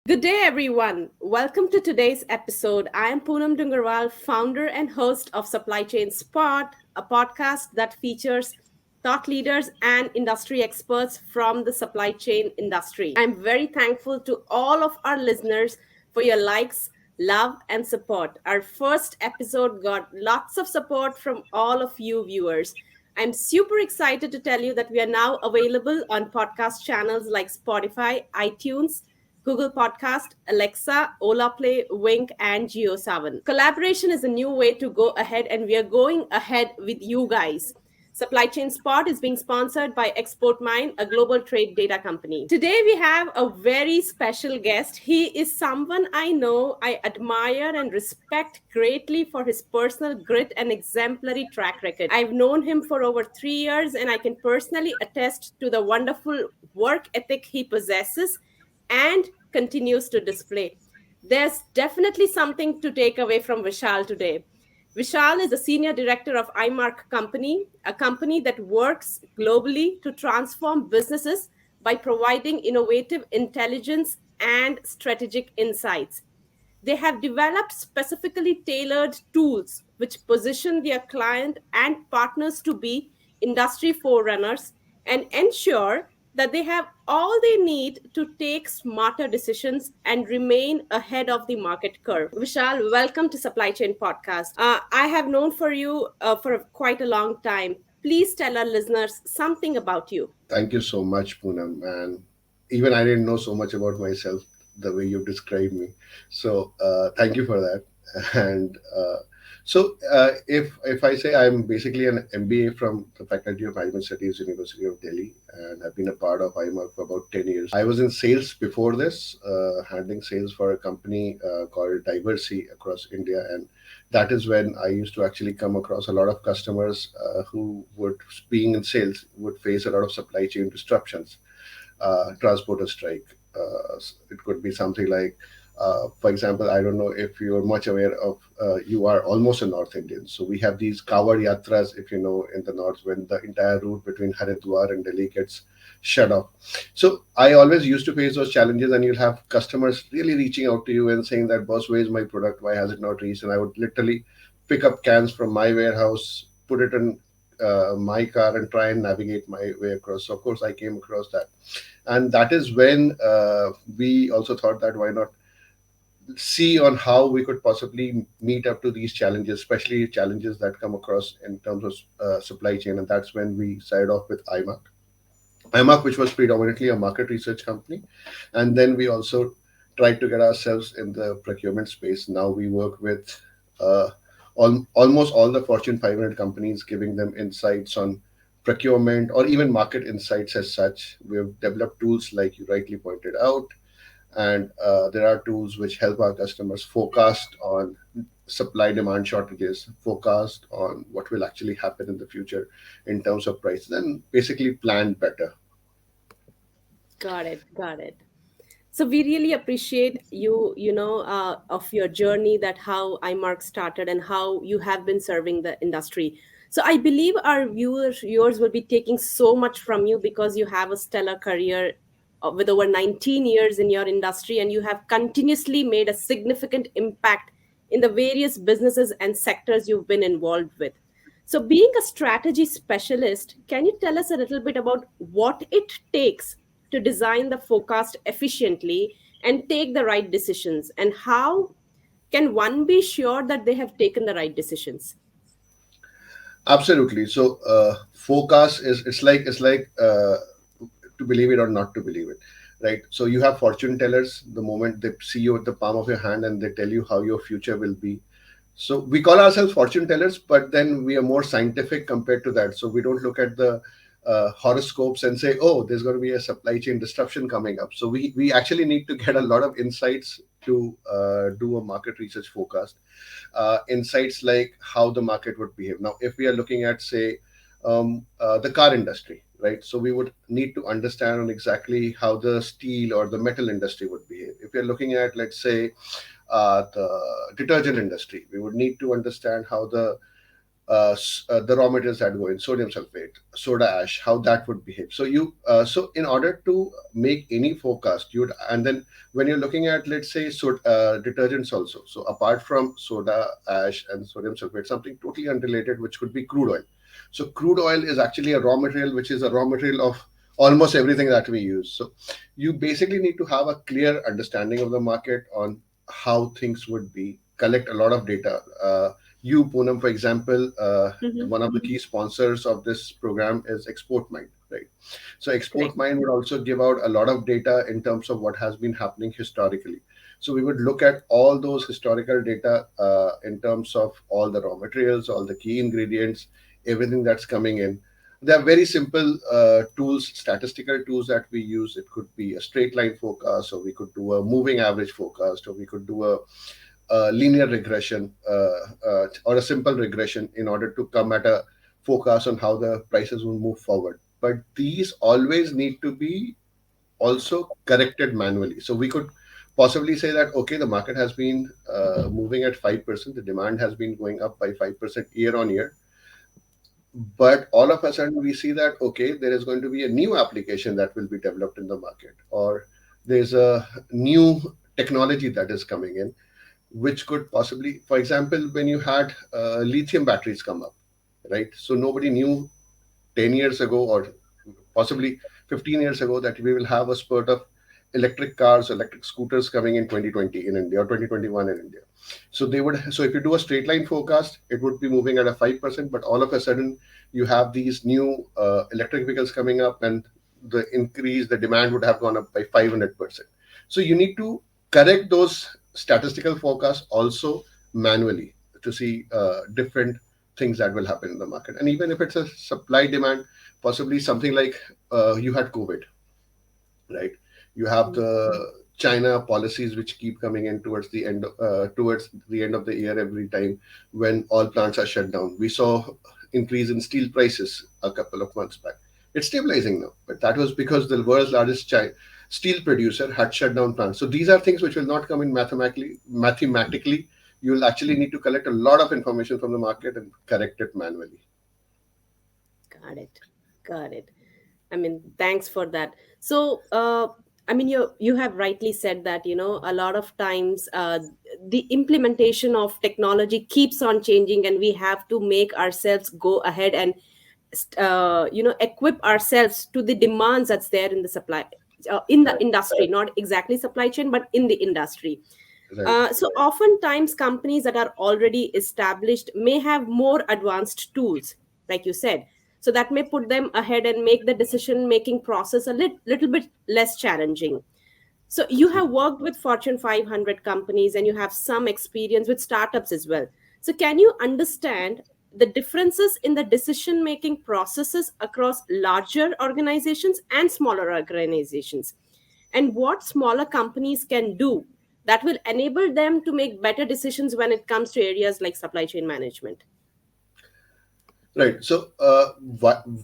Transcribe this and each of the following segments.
Good day, everyone. Welcome to today's episode. I am Poonam Dungerwal, founder and host of Supply Chain Spot, a podcast that features thought leaders and industry experts from the supply chain industry. I'm very thankful to all of our listeners for your likes, love, and support. Our first episode got lots of support from all of you viewers. I'm super excited to tell you that we are now available on podcast channels like Spotify, iTunes, Google Podcast, Alexa, Ola Play, Wink, and Geo7. Collaboration is a new way to go ahead, and we are going ahead with you guys. Supply Chain Spot is being sponsored by Export Mine, a global trade data company. Today we have a very special guest. He is someone I know, I admire and respect greatly for his personal grit and exemplary track record. I've known him for over 3 years and I can personally attest to the wonderful work ethic he possesses and continues to display. There's definitely something to take away from Vishal today. Vishal is the senior director of iMark Company, a company that works globally to transform businesses by providing innovative intelligence and strategic insights. They have developed specifically tailored tools which position their client and partners to be industry forerunners and ensure that they have all they need to take smarter decisions and remain ahead of the market curve. Vishal, welcome to Supply Chain Podcast. I have known for you for quite a long time. Please tell our listeners something about you. Thank you so much, Poonam. And even I didn't know so much about myself the way you described me. So thank you for that. And if I say I'm basically an MBA from the Faculty of Management Studies, University of Delhi, and I've been a part of IMARC for about 10 years. I was in sales before this, handling sales for a company called Diversey across India, and that is when I used to actually come across a lot of customers who would, being in sales, would face a lot of supply chain disruptions, transporter strike. It could be something like, for example, I don't know if you're much aware of, you are almost a North Indian. So we have these Kawad Yatras, if you know, in the north, when the entire route between Haridwar and Delhi gets shut off. So I always used to face those challenges, and you'll have customers really reaching out to you and saying that, boss, where is my product? Why has it not reached? And I would literally pick up cans from my warehouse, put it in my car, and try and navigate my way across. So, of course, I came across that. And that is when we also thought that why not see on how we could possibly meet up to these challenges, especially challenges that come across in terms of supply chain. And that's when we started off with IMAC. IMAC, which was predominantly a market research company. And then we also tried to get ourselves in the procurement space. Now we work with uh, almost all the Fortune 500 companies, giving them insights on procurement or even market insights as such. We have developed tools like you rightly pointed out, and there are tools which help our customers forecast on supply demand shortages, forecast on what will actually happen in the future in terms of prices, and basically plan better. Got it. Got it. So we really appreciate of your journey, that how iMark started and how you have been serving the industry. So I believe our viewers will be taking so much from you because you have a stellar career with over 19 years in your industry, and you have continuously made a significant impact in the various businesses and sectors you've been involved with. So being a strategy specialist, can you tell us a little bit about what it takes to design the forecast efficiently and take the right decisions, and how can one be sure that they have taken the right decisions? Absolutely. So forecast is, it's like to believe it or not to believe it, right? So you have fortune tellers. The moment they see you at the palm of your hand and they tell you how your future will be. So we call ourselves fortune tellers, but then we are more scientific compared to that. So we don't look at the horoscopes and say, oh, there's going to be a supply chain disruption coming up. So we actually need to get a lot of insights to do a market research forecast. Insights like how the market would behave. Now, if we are looking at, say, the car industry, right? So we would need to understand on exactly how the steel or the metal industry would behave. If we are looking at, let's say, the detergent industry, we would need to understand how the the raw materials that go in, sodium sulfate, soda ash, how that would behave. So so in order to make any forecast, and then when you're looking at, let's say, detergents also. So apart from soda ash and sodium sulfate, something totally unrelated, which could be crude oil. So crude oil is actually a raw material, which is a raw material of almost everything that we use. So you basically need to have a clear understanding of the market on how things would be, collect a lot of data. You, Poonam, for example, Mm-hmm. one of the key sponsors of this program is Export Mind, right? So Export Correct. Mind would also give out a lot of data in terms of what has been happening historically. So we would look at all those historical data in terms of all the raw materials, all the key ingredients, everything that's coming in. There are very simple tools, statistical tools that we use. It could be a straight line forecast, or we could do a moving average forecast, or we could do a linear regression or a simple regression in order to come at a forecast on how the prices will move forward. But these always need to be also corrected manually. So we could possibly say that, okay, the market has been moving at 5%, the demand has been going up by 5% year on year. But all of a sudden, we see that, okay, there is going to be a new application that will be developed in the market, or there's a new technology that is coming in, which could possibly, for example, when you had lithium batteries come up, right? So nobody knew 10 years ago, or possibly 15 years ago, that we will have a spurt of electric cars, electric scooters coming in 2020 in India, or 2021 in India. So if you do a straight line forecast, it would be moving at a 5%, but all of a sudden you have these new electric vehicles coming up, and the demand would have gone up by 500%. So you need to correct those statistical forecasts also manually to see different things that will happen in the market. And even if it's a supply demand, possibly something like you had COVID, right? You have the China policies which keep coming in towards the end of the year every time when all plants are shut down. We saw increase in steel prices a couple of months back. It's stabilizing now, but that was because the world's largest steel producer had shut down plants. So these are things which will not come in mathematically. Mathematically, you will actually need to collect a lot of information from the market and correct it manually. Got it. Got it. I mean, thanks for that. So, I mean, you have rightly said that, a lot of times the implementation of technology keeps on changing, and we have to make ourselves go ahead and equip ourselves to the demands that's there in the supply, in the Right. industry, not exactly supply chain, but in the industry. Right. So oftentimes companies that are already established may have more advanced tools, like you said. So that may put them ahead and make the decision making process a little bit less challenging. So you have worked with Fortune 500 companies, and you have some experience with startups as well. So can you understand the differences in the decision making processes across larger organizations and smaller organizations? And what smaller companies can do that will enable them to make better decisions when it comes to areas like supply chain management? Right. So,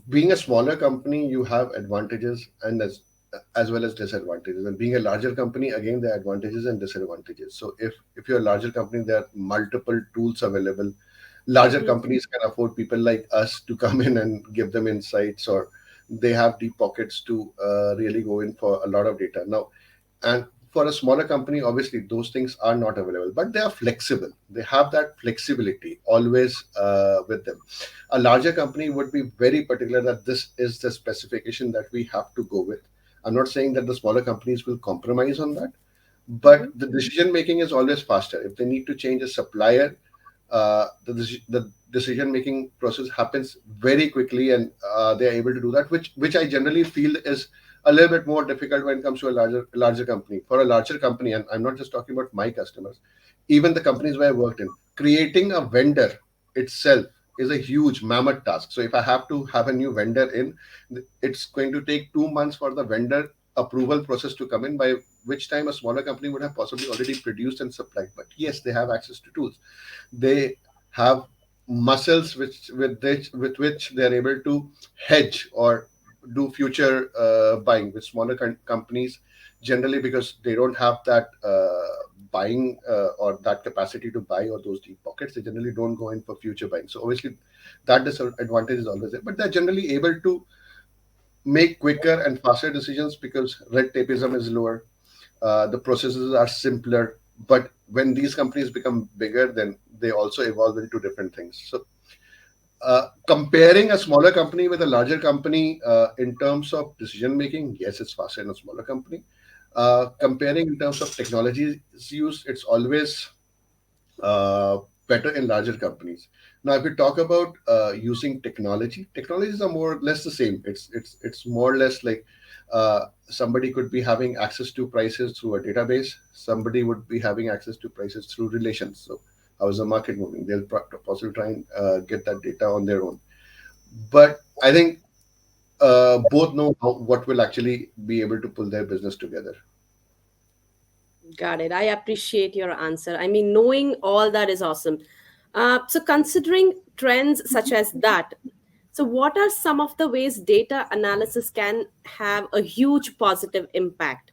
being a smaller company, you have advantages and as well as disadvantages. And being a larger company, again, there are advantages and disadvantages. So, if you're a larger company, there are multiple tools available. Larger Mhm. companies can afford people like us to come in and give them insights, or they have deep pockets to really go in for a lot of data. Now, and for a smaller company, obviously, those things are not available, but they are flexible. They have that flexibility always with them. A larger company would be very particular that this is the specification that we have to go with. I'm not saying that the smaller companies will compromise on that, but Mhm. the decision making is always faster. If they need to change a supplier, the decision making process happens very quickly, and they are able to do that, which I generally feel is a little bit more difficult when it comes to a larger company. For a larger company, and I'm not just talking about my customers, even the companies where I worked in, creating a vendor itself is a huge mammoth task. So if I have to have a new vendor in, it's going to take 2 months for the vendor approval process to come in, by which time a smaller company would have possibly already produced and supplied. But yes, they have access to tools. They have muscles with which they are able to hedge or do future buying with smaller companies, generally because they don't have that. buying or that capacity to buy or those deep pockets. They generally don't go in for future buying. So obviously, that disadvantage is always there. But they're generally able to make quicker and faster decisions because red tapeism is lower. The processes are simpler. But when these companies become bigger, then they also evolve into different things. So comparing a smaller company with a larger company in terms of decision making, yes, it's faster in a smaller company. Comparing in terms of technology use, it's always uh, better in larger companies. Now, if we talk about using technology, technologies are more or less the same. It's more or less like somebody could be having access to prices through a database. Somebody would be having access to prices through relations. So, how is the market moving? They'll possibly try and get that data on their own. But I think both know what will actually be able to pull their business together. Got it. I appreciate your answer. I mean, knowing all that is awesome. So, considering trends such as that, so what are some of the ways data analysis can have a huge positive impact?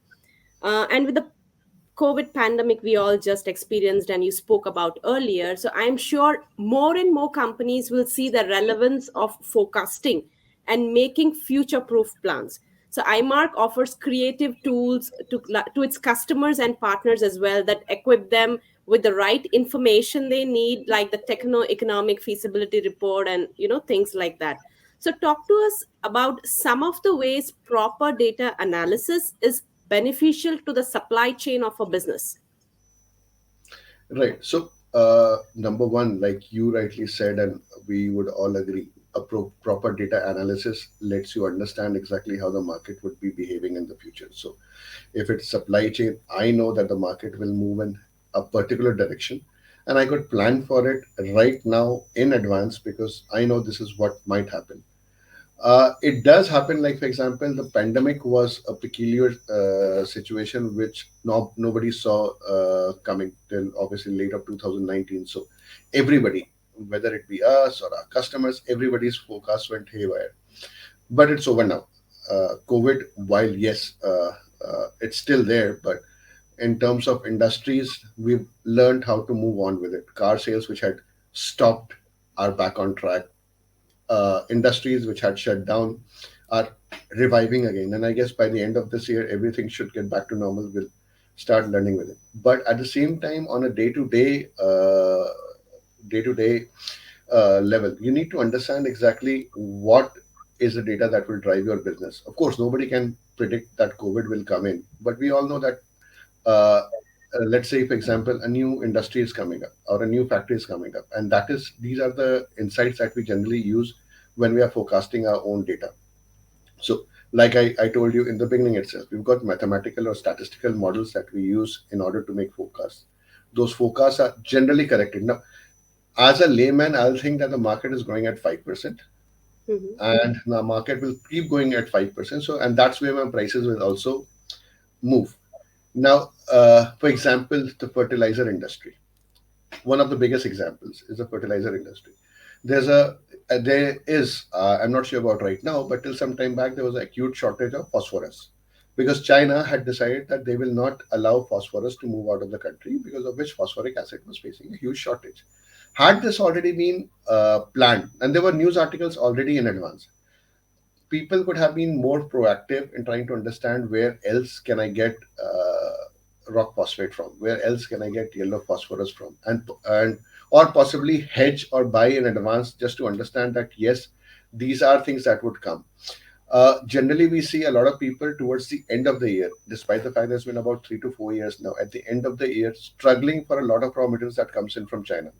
And with the COVID pandemic we all just experienced and you spoke about earlier, so I'm sure more and more companies will see the relevance of forecasting and making future proof plans. So iMark offers creative tools to its customers and partners as well that equip them with the right information they need, like the techno-economic feasibility report and things like that. So talk to us about some of the ways proper data analysis is beneficial to the supply chain of a business. Right. So, number one, like you rightly said, and we would all agree, a proper data analysis lets you understand exactly how the market would be behaving in the future. So, if it's supply chain, I know that the market will move in a particular direction, and I could plan for it right now in advance because I know this is what might happen. It does happen. Like for example, the pandemic was a peculiar situation which nobody saw coming till obviously late of 2019. So everybody, whether it be us or our customers, everybody's forecast went haywire. But it's over now. COVID, while yes, it's still there, but in terms of industries, we've learned how to move on with it. Car sales, which had stopped, are back on track. Industries which had shut down are reviving again. And I guess by the end of this year, everything should get back to normal. We'll start learning with it. But at the same time, on a day-to-day level, you need to understand exactly what is the data that will drive your business. Of course, nobody can predict that COVID will come in, but we all know that uh, let's say for example a new industry is coming up or a new factory is coming up, and that is these are the insights that we generally use when we are forecasting our own data. So like I told you in the beginning itself, we've got mathematical or statistical models that we use in order to make forecasts. Those forecasts are generally corrected. Now, as a layman, I'll think that the market is growing at 5%, Mhm. and the market will keep going at 5%. So, and that's where my prices will also move. Now, for example, the fertilizer industry. One of the biggest examples is the fertilizer industry. There's a there is I'm not sure about right now, but till some time back there was an acute shortage of phosphorus because China had decided that they will not allow phosphorus to move out of the country, because of which phosphoric acid was facing a huge shortage. Had this already been planned, and there were news articles already in advance, people could have been more proactive in trying to understand where else can I get rock phosphate from, where else can I get yellow phosphorus from, and or possibly hedge or buy in advance just to understand that yes, these are things that would come. Generally, we see a lot of people towards the end of the year, despite the fact that it's been about 3 to 4 years now, at the end of the year, struggling for a lot of raw materials that comes in from China.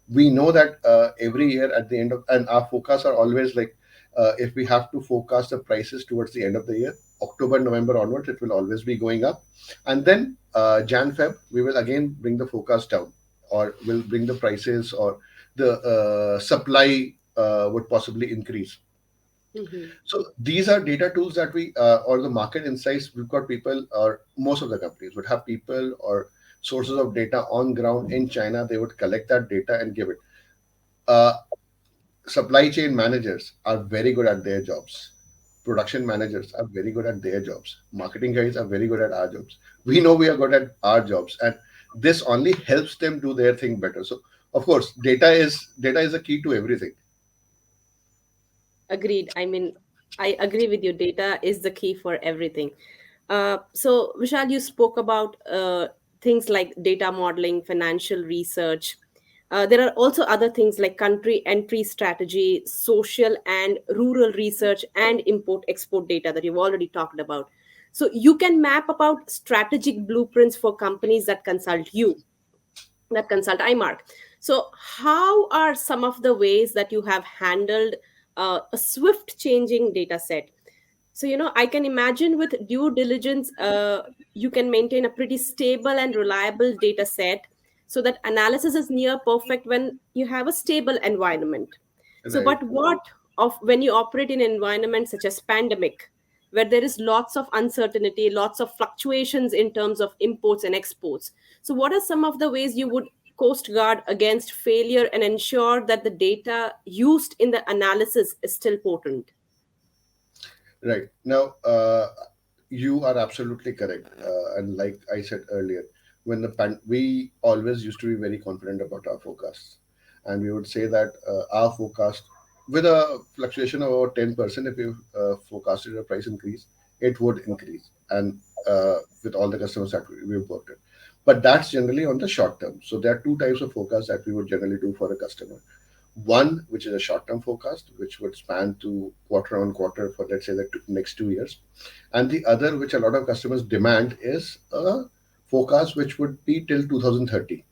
We know that every year at the end of, and our forecasts are always like, if we have to forecast the prices towards the end of the year, October, November onwards, it will always be going up. And then Jan, Feb, we will again bring the forecast down, or will bring the prices, or the supply would possibly increase. Mhm. So these are data tools that we, or the market insights. We've got people, or most of the companies would have people or sources of data on ground in China. They would collect that data and give it. Uh, Supply chain managers are very good at their jobs. Production managers are very good at their jobs. Marketing guys are very good at our jobs. We know we are good at our jobs, and This only helps them do their thing better. So of course data is a key to everything. Agreed. I mean, I agree with you. Data is the key for everything. So, Vishal, you spoke about things like data modeling, financial research. There are also other things like country entry strategy, social and rural research, and import export data that you've already talked about. So, you can map about strategic blueprints for companies that consult you, that consult iMark. So, how are some of the ways that you have handled a swift changing data set? So, I can imagine with due diligence, you can maintain a pretty stable and reliable data set so that analysis is near perfect when you have a stable environment. So, Right. but what of when you operate in an environment such as pandemic, where there is lots of uncertainty, lots of fluctuations in terms of imports and exports? So, what are some of the ways you would coast guard against failure and ensure that the data used in the analysis is still potent? Right. Now, you are absolutely correct. And like I said earlier, we always used to be very confident about our forecasts, and we would say that our forecast, with a fluctuation of about 10%, if you forecasted a price increase, it would increase, and with all the customers that we've worked with. But that's generally on the short term. So there are two types of forecasts that we would generally do for a customer. One, which is a short-term forecast, which would span to quarter on quarter for, let's say, the next 2 years. And the other, which a lot of customers demand, is a forecast which would be till 2030,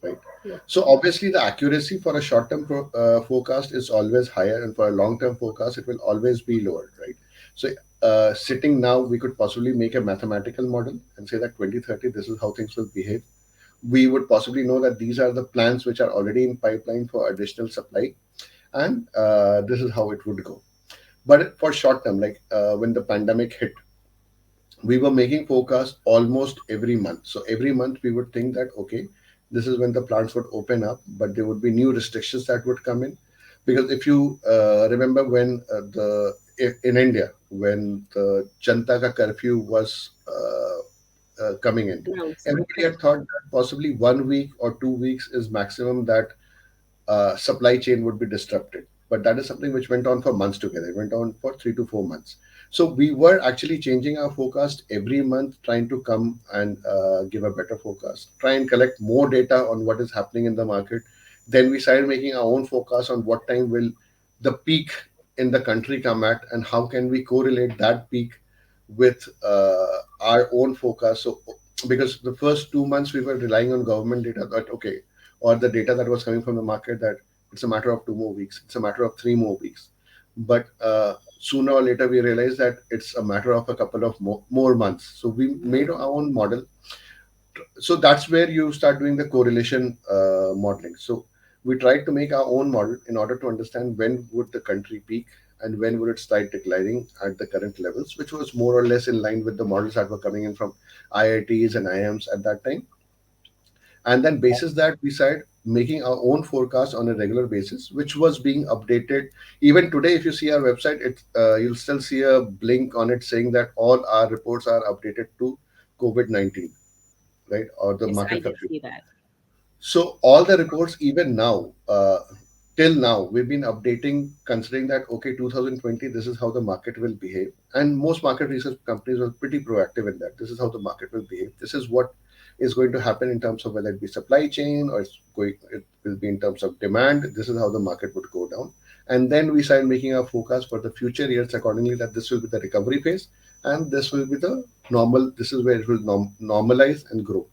right? So obviously, the accuracy for a short-term forecast is always higher, and for a long-term forecast, it will always be lower, right? So sitting now, we could possibly make a mathematical model and say that 2030, this is how things will behave. We would possibly know that these are the plans which are already in pipeline for additional supply, and this is how it would go. But for short term, like when the pandemic hit, we were making forecasts almost every month. So every month we would think that, okay, this is when the plants would open up, but there would be new restrictions that would come in. Because if you remember when in India, when the Janta ka curfew was coming in, Announced. everybody had Correct. thought that possibly 1 week or 2 weeks is maximum that supply chain would be disrupted. But that is something which went on for months together. It went on for 3 to 4 months. So we were actually changing our forecast every month, trying to come and give a better forecast, try and collect more data on what is happening in the market. Then we started making our own forecast on what time will the peak in the country come at, and how can we correlate that peak with our own forecast. So because the first 2 months we were relying on government data, that okay, or the data that was coming from the market, that it's a matter of 2 more weeks, it's a matter of 3 more weeks. But sooner or later we realized that it's a matter of a couple of more months. So we made our own model. So that's where you start doing the correlation modeling. So we tried to make our own model in order to understand when would the country peak and when would it start declining at the current levels, which was more or less in line with the models that were coming in from IITs and IIMs at that time. And then basis that we started making our own forecast on a regular basis, which was being updated. Even today, if you see our website, you'll still see a blink on it saying that all our reports are updated to COVID-19, right, or the Yes, I market did curfew. see that. So all the reports, even now, till now, we've been updating, considering that okay, 2020, this is how the market will behave, and most market research companies were pretty proactive in that. This is how the market will behave. This is what is going to happen in terms of whether it be supply chain or it will be in terms of demand. This is how the market would go down, and then we started making our forecast for the future years accordingly. That this will be the recovery phase, and this will be the normal. This is where it will normalize and grow.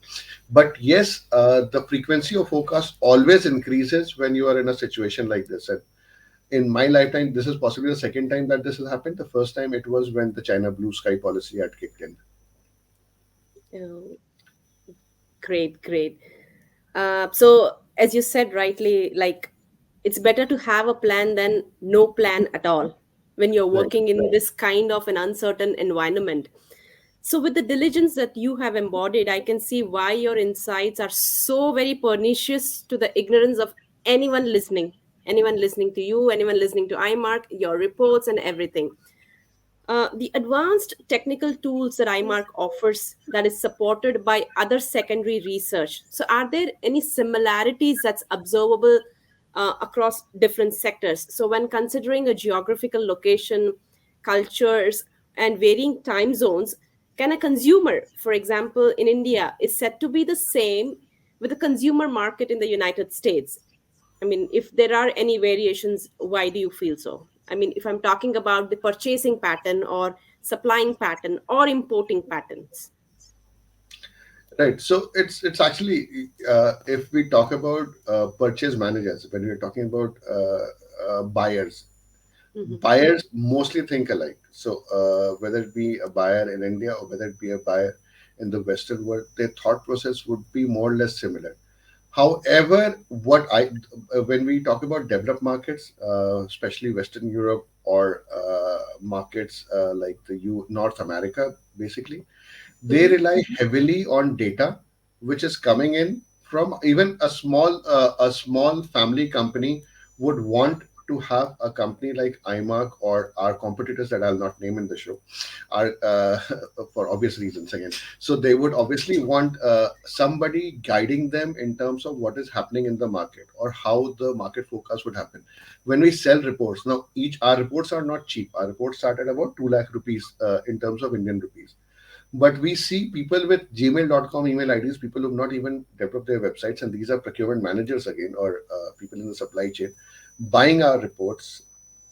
But yes, the frequency of forecast always increases when you are in a situation like this. And in my lifetime, this is possibly the second time that this has happened. The first time it was when the China blue sky policy had kicked in. Oh, great, great. So, as you said rightly, like it's better to have a plan than no plan at all when you're Right. working in this kind of an uncertain environment. So, with the diligence that you have embodied, I can see why your insights are so very pernicious to the ignorance of anyone listening. Anyone listening to you, anyone listening to iMark, your reports, and everything. The advanced technical tools that iMark offers that is supported by other secondary research. So, are there any similarities that's observable across different sectors? So, when considering a geographical location, cultures, and varying time zones, can a consumer, for example, in India, is said to be the same with the consumer market in the United States? I mean, if there are any variations, why do you feel so? I mean, if I'm talking about the purchasing pattern or supplying pattern or importing patterns. Right. So it's actually if we talk about purchase managers, when we're talking about buyers, Hmm. buyers mostly think alike. So whether it be a buyer in India or whether it be a buyer in the Western world, their thought process would be more or less similar. However, when we talk about developed markets, especially Western Europe or markets like North America, basically they Hmm. rely heavily on data which is coming in from even a small family company would want to have a company like iMark or our competitors that I'll not name in the show are for obvious reasons again. So they would obviously want somebody guiding them in terms of what is happening in the market or how the market forecast would happen. When we sell reports now, each our reports are not cheap. Our reports start at about 2 lakh rupees in terms of Indian rupees, but we see people with gmail.com email IDs, people who've not even developed their websites, and these are procurement managers again, or people in the supply chain, buying our reports,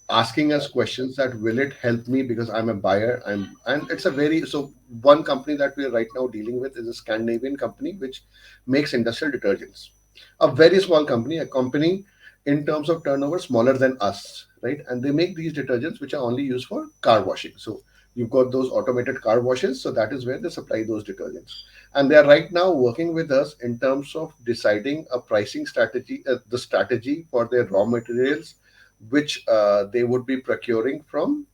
asking us questions that will it help me because I'm a buyer. And it's a very so one company that we are right now dealing with is a Scandinavian company which makes industrial detergents. A very small company, a company in terms of turnover smaller than us, right? And they make these detergents which are only used for car washing. So you've got those automated car washes, so that is where they supply those detergents. And they are right now working with us in terms of deciding a pricing strategy, the strategy for their raw materials which they would be procuring from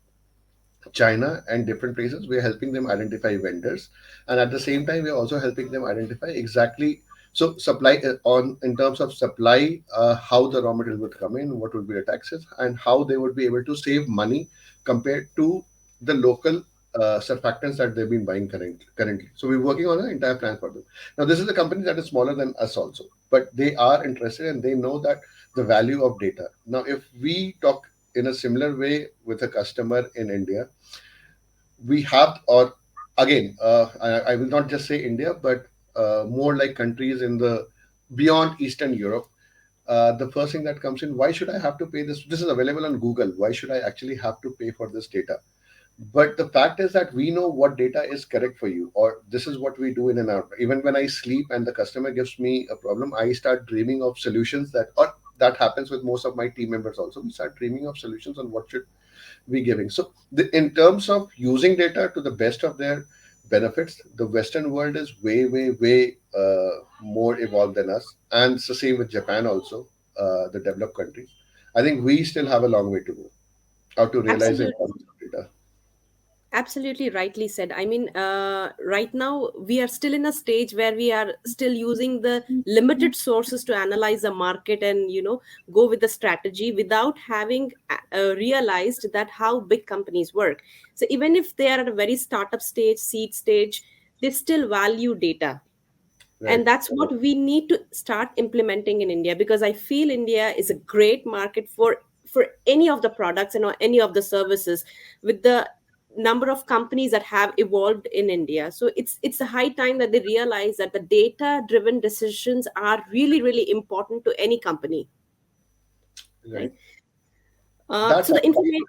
China and different places. We are helping them identify vendors, and at the same time, we are also helping them identify exactly so supply on in terms of supply, how the raw material would come in, what would be the taxes, and how they would be able to save money compared to the local surfactants that they've been buying currently. So we're working on an entire plan for them. Now, this is a company that is smaller than us also, but they are interested and they know that the value of data. Now, if we talk in a similar way with a customer in India, we have, or again, I will not just say India, but more like countries in the beyond Eastern Europe. The first thing that comes in, why should I have to pay this? This is available on Google. Why should I actually have to pay for this data? But the fact is that we know what data is correct for you, or this is what we do in an hour. Even when I sleep and the customer gives me a problem, I start dreaming of solutions or that happens with most of my team members also. We start dreaming of solutions on what should we giving. So, in terms of using data to the best of their benefits, the Western world is way, way, way more evolved than us, and it's the same with Japan also, the developed countries. I think we still have a long way to go how to realize the Absolutely. importance of data. Absolutely rightly said. I mean, right now we are still in a stage where we are still using the limited sources to analyze the market and go with the strategy without having realized that how big companies work. So even if they are at a very startup stage, seed stage, they still value data, Right. and that's what we need to start implementing in India, because I feel India is a great market for any of the products and or any of the services, with the number of companies that have evolved in India. So it's a high time that they realize that the data driven decisions are really really important to any company, Right. right? That's So the actually information.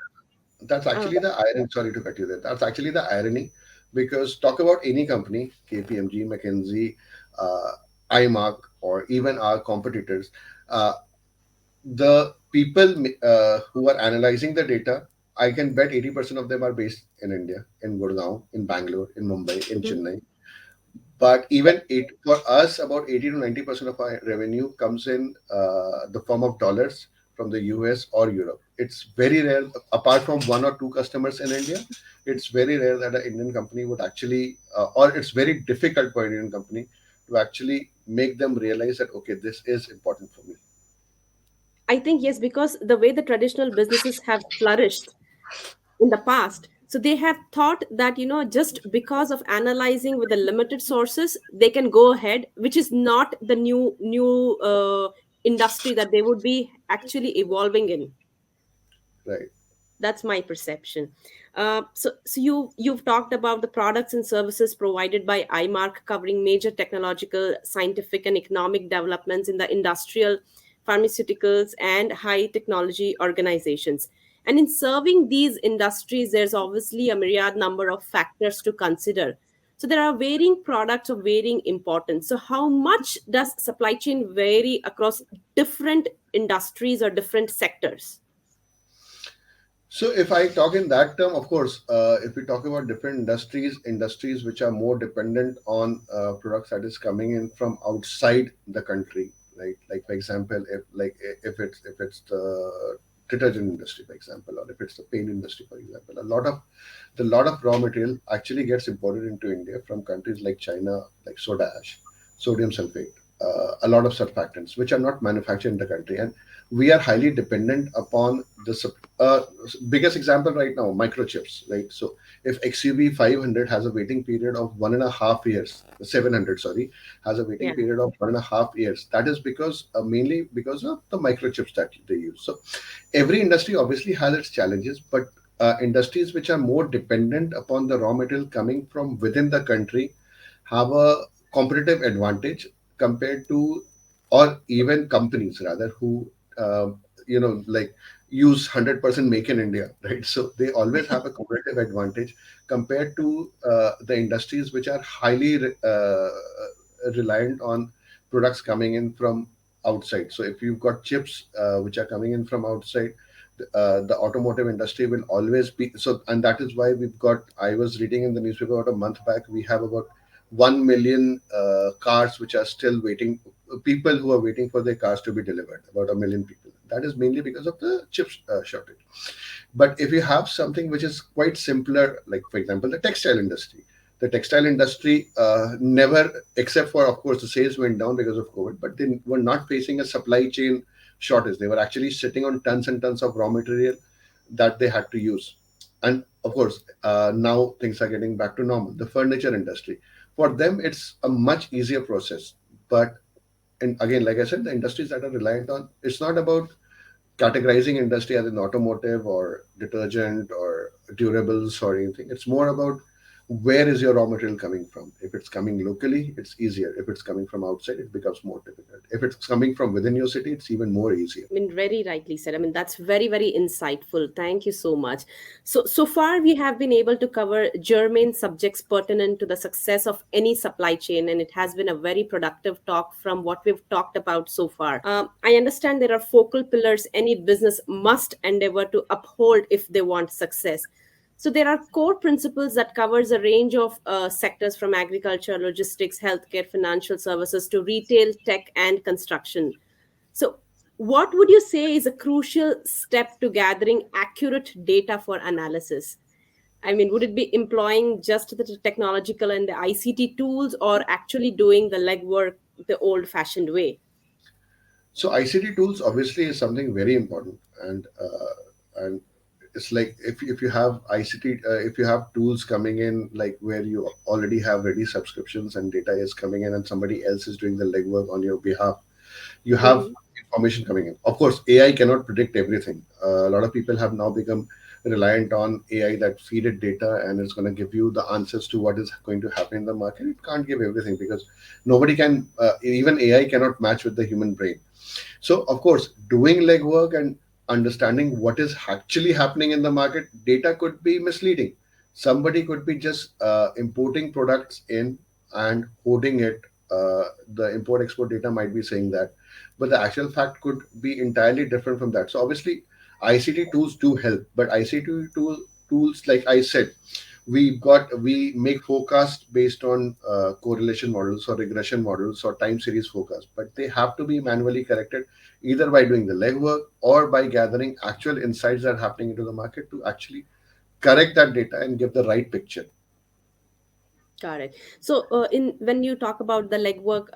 that's actually the irony. Sorry to cut you there. That's actually the irony, because talk about any company, KPMG, McKinsey, iMark, or even our competitors. Uh, the people who are analyzing the data, I can bet 80% of them are based in India, in Gurgaon, in Bangalore, in Mumbai, in Mhm. Chennai. But even for us, about 80 to 90% of our revenue comes in the form of dollars from the US or Europe. It's very rare, apart from one or two customers in India, it's very rare that an Indian company would actually, or it's very difficult for an Indian company to actually make them realize that, okay, this is important for me. I think yes, because the way the traditional businesses have flourished in the past. So they have thought that, just because of analyzing with the limited sources, they can go ahead, which is not the new industry that they would be actually evolving in. Right. That's my perception. So you've talked about the products and services provided by imark, covering major technological, scientific, and economic developments in the industrial, pharmaceuticals, and high technology organizations. And in serving these industries, there's obviously a myriad number of factors to consider. So there are varying products of varying importance. So how much does supply chain vary across different industries or different sectors? So if I talk in that term, of course, if we talk about different industries which are more dependent on products that is coming in from outside the country, right? Like for example, if it's the detergent industry, for example, or if it's the paint industry, for example, a lot of raw material actually gets imported into India from countries like China, like soda ash, sodium sulfate, a lot of surfactants which are not manufactured in the country, and we are highly dependent upon the biggest example right now, microchips, right? So if XUV 500 has a waiting period of 1.5 years, 700, sorry, has a waiting Yeah. period of 1.5 years, that is because mainly because of the microchips that they use. So every industry obviously has its challenges, but industries which are more dependent upon the raw material coming from within the country have a competitive advantage compared to, or even companies rather, who like use 100% make in India, right? So they always have a competitive advantage compared to the industries which are highly reliant on products coming in from outside. So if you've got chips which are coming in from outside, the automotive industry will always be so, and that is why we've got. I was reading in the newspaper about a month back. We have about 1 million cars which are still waiting. People who are waiting for their cars to be delivered. About 1 million people. That is mainly because of the chip shortage. But if you have something which is quite simpler, like for example, the textile industry never, except for of course the sales went down because of COVID, but they were not facing a supply chain shortage. They were actually sitting on tons and tons of raw material that they had to use. And of course, now things are getting back to normal. The furniture industry, for them, it's a much easier process. But and again, like I said, the industries that are reliant on, it's not about categorizing industry as an automotive or detergent or durables or anything. It's more about where is your raw material coming from. If it's coming locally, it's easier. If it's coming from outside, it becomes more difficult. If it's coming from within your city, it's even more easier. I mean, very rightly said. I mean, that's very, very insightful. Thank you so much. So far we have been able to cover germane subjects pertinent to the success of any supply chain, and it has been a very productive talk from what we've talked about so far. I understand there are focal pillars any business must endeavor to uphold if they want success. So there are core principles that covers a range of sectors, from agriculture, logistics, healthcare, financial services to retail, tech, and construction. So, what would you say is a crucial step to gathering accurate data for analysis? I mean, would it be employing just the technological and the ICT tools, or actually doing the legwork the old fashioned way? So ICT tools obviously is something very important, and it's like if you have ICT, if you have tools coming in, like where you already have ready subscriptions and data is coming in, and somebody else is doing the legwork on your behalf, you have Mhm. information coming in. Of course, AI cannot predict everything. A lot of people have now become reliant on AI that feed it data and it's going to give you the answers to what is going to happen in the market. It can't give everything because nobody can, even AI cannot match with the human brain. So, of course, doing legwork and understanding what is actually happening in the market, data could be misleading. Somebody could be just importing products in and holding it. The import export data might be saying that, but the actual fact could be entirely different from that. So, obviously, ICT tools do help, but tools, like I said, we make forecasts based on correlation models or regression models or time series forecasts, but they have to be manually corrected either by doing the legwork or by gathering actual insights that are happening into the market to actually correct that data and give the right picture. Got it. So, in when you talk about the legwork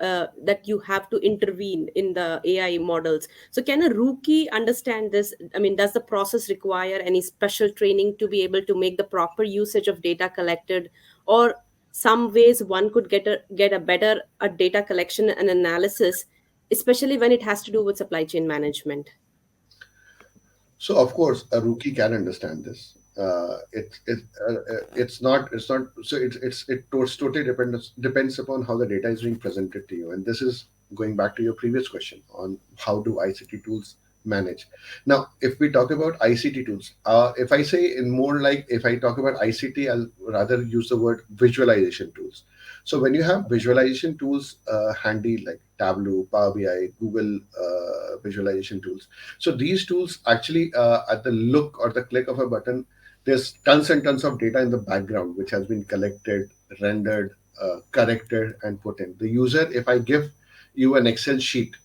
that you have to intervene in the AI models, so can a rookie understand this? I mean, does the process require any special training to be able to make the proper usage of data collected, or some ways one could get a better data collection and analysis, especially when it has to do with supply chain management? So of course, a rookie can understand this. It's not so it's totally depends upon how the data is being presented to you, and this is going back to your previous question on how do ICT tools manage. Now, if we talk about ICT tools, if I say in more like if I talk about ICT, I'll rather use the word visualization tools. So when you have visualization tools handy like Tableau, Power BI, Google visualization tools, so these tools actually, at the look or the click of a button, there's tons and tons of data in the background which has been collected, rendered, corrected, and put in. The user, if I give you an Excel sheet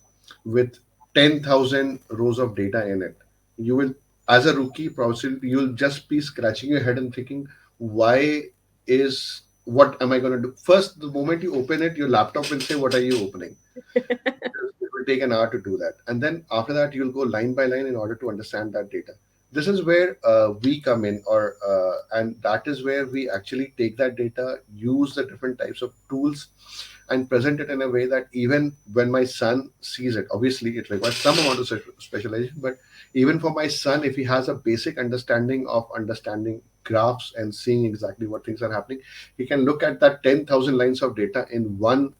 with 10,000 rows of data in it, you will, as a rookie, probably you'll just be scratching your head and thinking, why what am I going to do? First, the moment you open it, your laptop will say, what are you opening? It will take an hour to do that. And then after that, you'll go line by line in order to understand that data. This is where we come in, and that is where we actually take that data, use the different types of tools, and present it in a way that even when my son sees it, obviously it requires some amount of specialization, but even for my son, if he has a basic understanding of understanding graphs and seeing exactly what things are happening, he can look at that 10,000 lines of data in one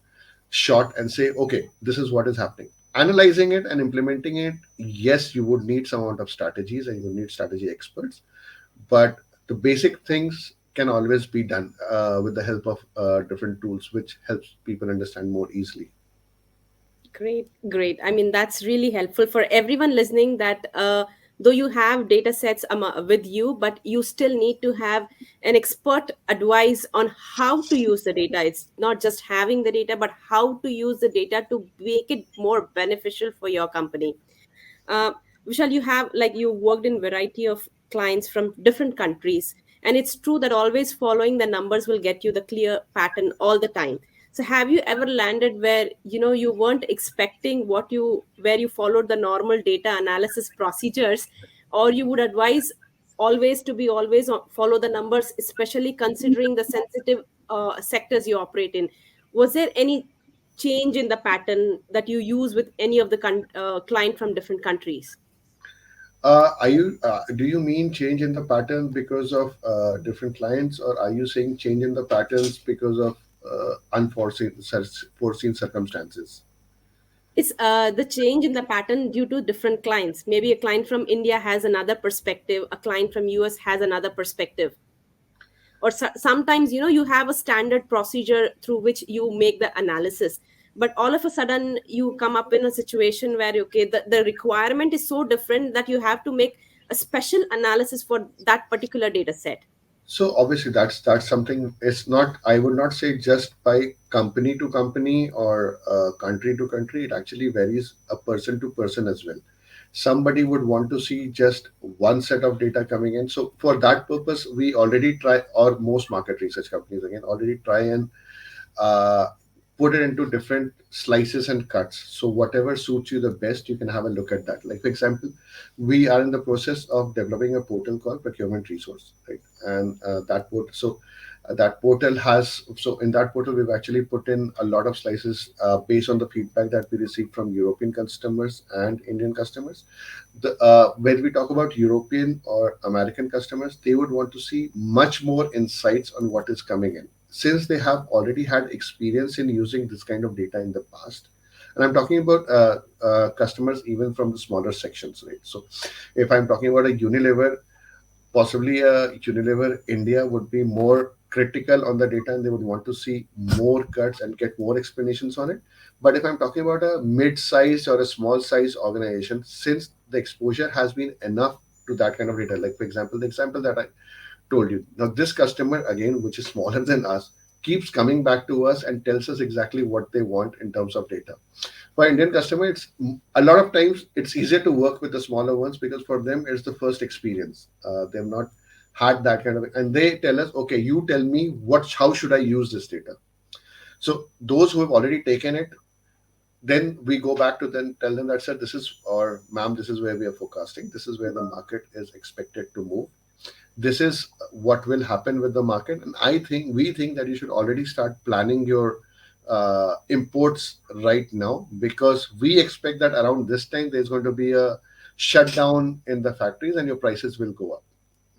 shot and say, okay, this is what is happening. Analyzing it and implementing it, yes, you would need some amount of strategies and you would need strategy experts, but the basic things can always be done with the help of different tools, which helps people understand more easily. Great, great. I mean, that's really helpful for everyone listening that though you have data sets with you, but you still need to have an expert advice on how to use the data. It's not just having the data, but how to use the data to make it more beneficial for your company. uh, Vishal, you have like you worked in variety of clients from different countries, and it's true that always following the numbers will get you the clear pattern all the time. So, have you ever landed where you weren't expecting what you where you followed the normal data analysis procedures, or you would advise always to be always follow the numbers, especially considering the sensitive sectors you operate in? Was there any change in the pattern that you use with any of the client from different countries? Do you mean change in the pattern because of different clients, or are you saying change in the patterns because of foreseen circumstances? It's the change in the pattern due to different clients. Maybe a client from India has another perspective, a client from US has another perspective. Or sometimes you have a standard procedure through which you make the analysis, but all of a sudden you come up in a situation where okay, the requirement is so different that you have to make a special analysis for that particular data set. So obviously that's something. It's not. I would not say just by company to company or country to country. It actually varies a person to person as well. Somebody would want to see just one set of data coming in. So for that purpose, we already try, or most market research companies again already try and uh, put it into different slices and cuts. So whatever suits you the best, you can have a look at that. Like for example, we are in the process of developing a portal called Procurement Resource, right? And that portal has, so in that portal we've actually put in a lot of slices based on the feedback that we received from European customers and Indian customers. When we talk about European or American customers, they would want to see much more insights on what is coming in, since they have already had experience in using this kind of data in the past. And I'm talking about customers even from the smaller sections, right? So if I'm talking about a Unilever, possibly Unilever India would be more critical on the data and they would want to see more cuts and get more explanations on it. But if I'm talking about a mid-sized or a small-sized organization, since the exposure has been enough to that kind of data, like for example, the example that I told you. Now, this customer, again, which is smaller than us, keeps coming back to us and tells us exactly what they want in terms of data. For Indian customer, it's a lot of times it's easier to work with the smaller ones because for them it's the first experience. They've not had that kind of, and they tell us, okay, you tell me how should I use this data. So those who have already taken it, then we go back to then tell them that, sir, this is, or ma'am, this is where we are forecasting, this is where the market is expected to move, this is what will happen with the market. And we think that you should already start planning your imports right now, because we expect that around this time there's going to be a shutdown in the factories and your prices will go up,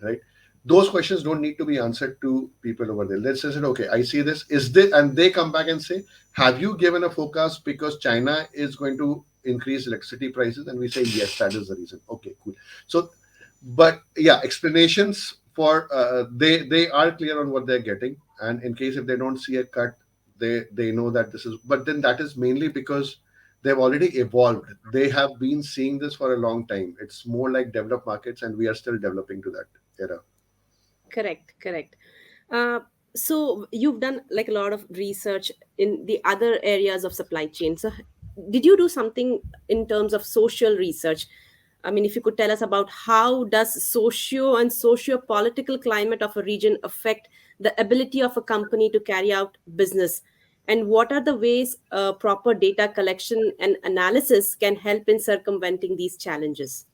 right? Those questions don't need to be answered to people over there. Let's just say, okay, I see this, is this, and they come back and say, have you given a forecast because China is going to increase electricity prices? And we say, yes, that is the reason. Okay, cool. So, but yeah, explanations for they are clear on what they're getting, and in case if they don't see a cut, they know that this is. But then that is mainly because they've already evolved. They have been seeing this for a long time. It's more like developed markets, and we are still developing to that era. Correct, correct. Uh, so you've done like a lot of research in the other areas of supply chain. So did you do something in terms of social research? I mean, if you could tell us about how does socio and socio-political climate of a region affect the ability of a company to carry out business, and what are the ways proper data collection and analysis can help in circumventing these challenges?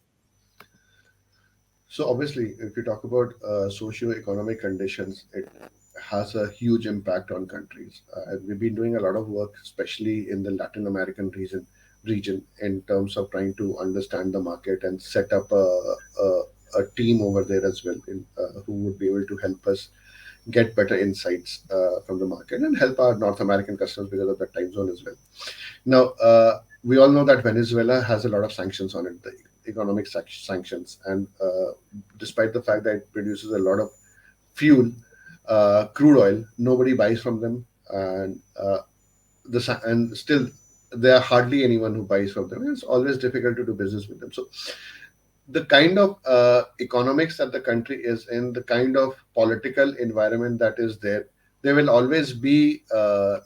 So obviously, if you talk about socio-economic conditions, it has a huge impact on countries. We've been doing a lot of work, especially in the Latin American region, in terms of trying to understand the market and set up a team over there as well, who would be able to help us get better insights from the market and help our North American customers because of the time zone as well. Now, we all know that Venezuela has a lot of sanctions on it, the economic sanctions, and despite the fact that it produces a lot of fuel, crude oil, nobody buys from them, and and still there are hardly anyone who buys from them. It's always difficult to do business with them. So the kind of economics that the country is in, the kind of political environment that is there, there will always be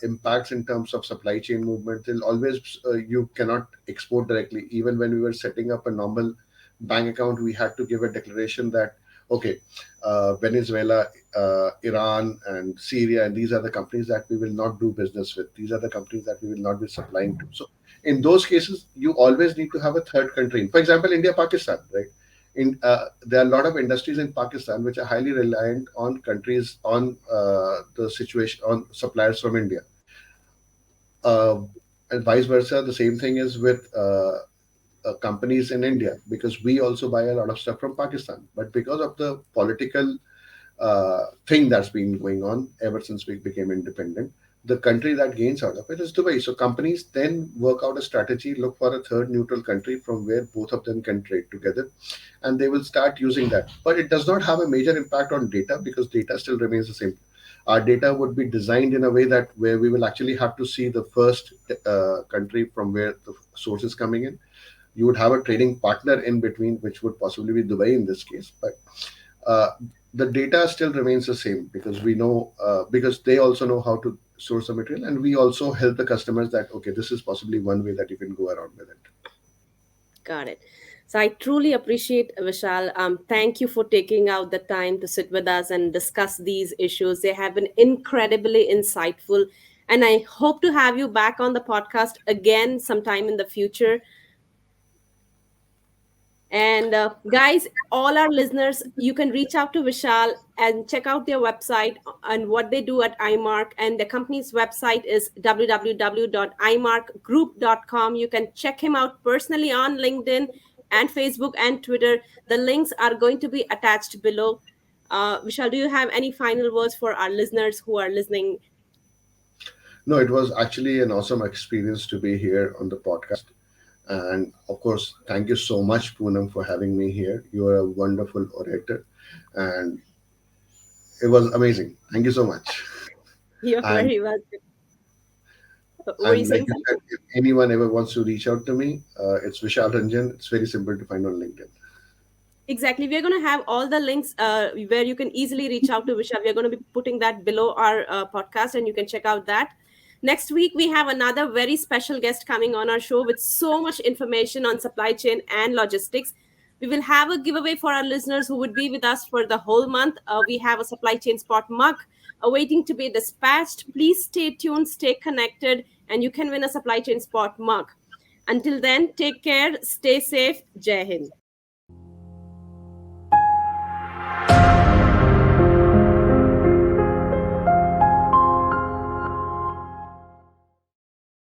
impacts in terms of supply chain movement. There'll always, you cannot export directly. Even when we were setting up a normal bank account, we had to give a declaration that, okay, Venezuela, Iran, and Syria, and these are the companies that we will not do business with. These are the companies that we will not be supplying to. So in those cases, you always need to have a third country. For example, India, Pakistan, right? There are a lot of industries in Pakistan which are highly reliant on countries on the situation on suppliers from India, uh, and vice versa. The same thing is with companies in India, because we also buy a lot of stuff from Pakistan. But because of the political thing that's been going on ever since we became independent, the country that gains out of it is Dubai. So companies then work out a strategy, look for a third neutral country from where both of them can trade together, and they will start using that. But it does not have a major impact on data, because data still remains the same. Our data would be designed in a way that where we will actually have to see the first country from where the source is coming in. You would have a trading partner in between, which would possibly be Dubai in this case. But uh, the data still remains the same, because we know, because they also know how to source the material, and we also help the customers that, okay, this is possibly one way that you can go around with it. Got it. So I truly appreciate Vishal. Thank you for taking out the time to sit with us and discuss these issues. They have been incredibly insightful, and I hope to have you back on the podcast again sometime in the future. And guys, all our listeners, you can reach out to Vishal and check out their website and what they do at iMark. And the company's website is www.imarkgroup.com. You can check him out personally on LinkedIn and Facebook and Twitter. The links are going to be attached below. Vishal, do you have any final words for our listeners who are listening? No, it was actually an awesome experience to be here on the podcast. And of course, thank you so much, Poonam, for having me here. You are a wonderful orator, and it was amazing. Thank you so much. You're And very welcome. Were you and like saying you something? said, if anyone ever wants to reach out to me, it's Vishal Ranjan. It's very simple to find on LinkedIn. Exactly. We're going to have all the links where you can easily reach out to Vishal. We're going to be putting that below our podcast, and you can check out that. Next week, we have another very special guest coming on our show with so much information on supply chain and logistics. We will have a giveaway for our listeners who would be with us for the whole month. We have a supply chain spot mug awaiting to be dispatched. Please stay tuned, stay connected, and you can win a supply chain spot mug. Until then, take care, stay safe. Jai Hind.